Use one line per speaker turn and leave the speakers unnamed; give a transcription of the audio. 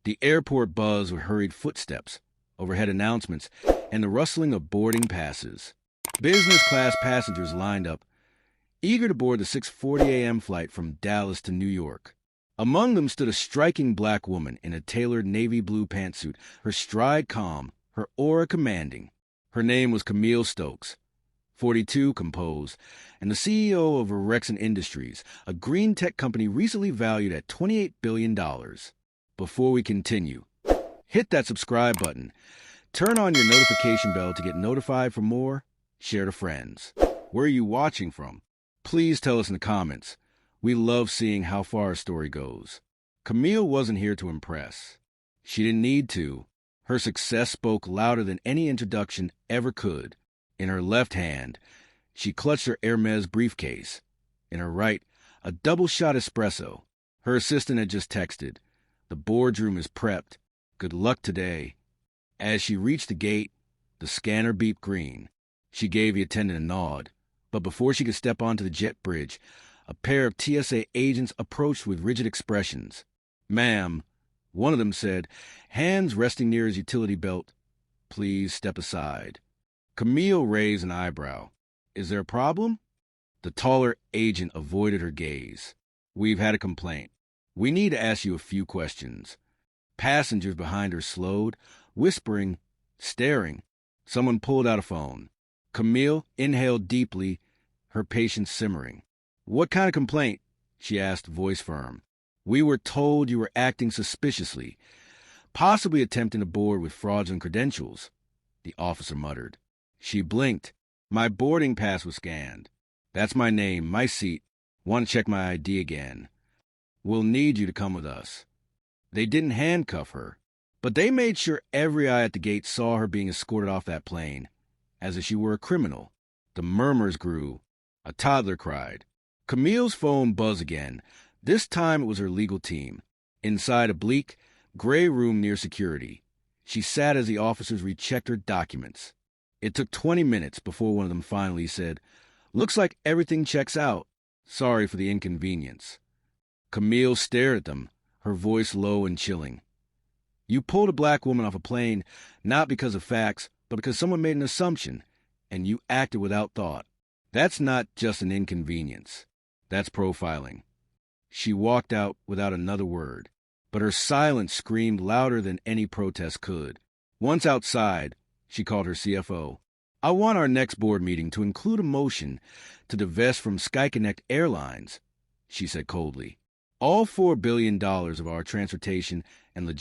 The airport buzzed with hurried footsteps, overhead announcements, and the rustling of boarding passes. Business class passengers lined up, eager to board the 6:40 a.m. flight from Dallas to New York. Among them stood a striking black woman in a tailored navy blue pantsuit, her stride calm, her aura commanding. Her name was Camille Stokes, 42, composed, and the CEO of Orexin Industries, a green tech company recently valued at $28 billion. Before we continue, hit that subscribe button, turn on your notification bell to get notified for more, share to friends. Where are you watching from? Please tell us in the comments. We love seeing how far a story goes. Camille wasn't here to impress. She didn't need to. Her success spoke louder than any introduction ever could. In her left hand, she clutched her Hermes briefcase. In her right, a double-shot espresso. Her assistant had just texted, "The boardroom is prepped. Good luck today." As she reached the gate, the scanner beeped green. She gave the attendant a nod, but before she could step onto the jet bridge, a pair of TSA agents approached with rigid expressions. "Ma'am," one of them said, hands resting near his utility belt, "please step aside." Camille raised an eyebrow. "Is there a problem?" The taller agent avoided her gaze. "We've had a complaint. We need to ask you a few questions." Passengers behind her slowed, whispering, staring. Someone pulled out a phone. Camille inhaled deeply, her patience simmering. "What kind of complaint?" she asked, voice firm. "We were told you were acting suspiciously, possibly attempting to board with fraudulent credentials," the officer muttered. She blinked. "My boarding pass was scanned. That's my name, my seat. Want to check my ID again. We'll need you to come with us." They didn't handcuff her, but they made sure every eye at the gate saw her being escorted off that plane, as if she were a criminal. The murmurs grew. A toddler cried. Camille's phone buzzed again. This time it was her legal team, inside a bleak, gray room near security. She sat as the officers rechecked her documents. It took 20 minutes before one of them finally said, "Looks like everything checks out. Sorry for the inconvenience." Camille stared at them, her voice low and chilling. "You pulled a black woman off a plane not because of facts, but because someone made an assumption, and you acted without thought. That's not just an inconvenience. That's profiling." She walked out without another word, but her silence screamed louder than any protest could. Once outside, she called her CFO. "I want our next board meeting to include a motion to divest from SkyConnect Airlines," she said coldly. "All $4 billion of our transportation and logistics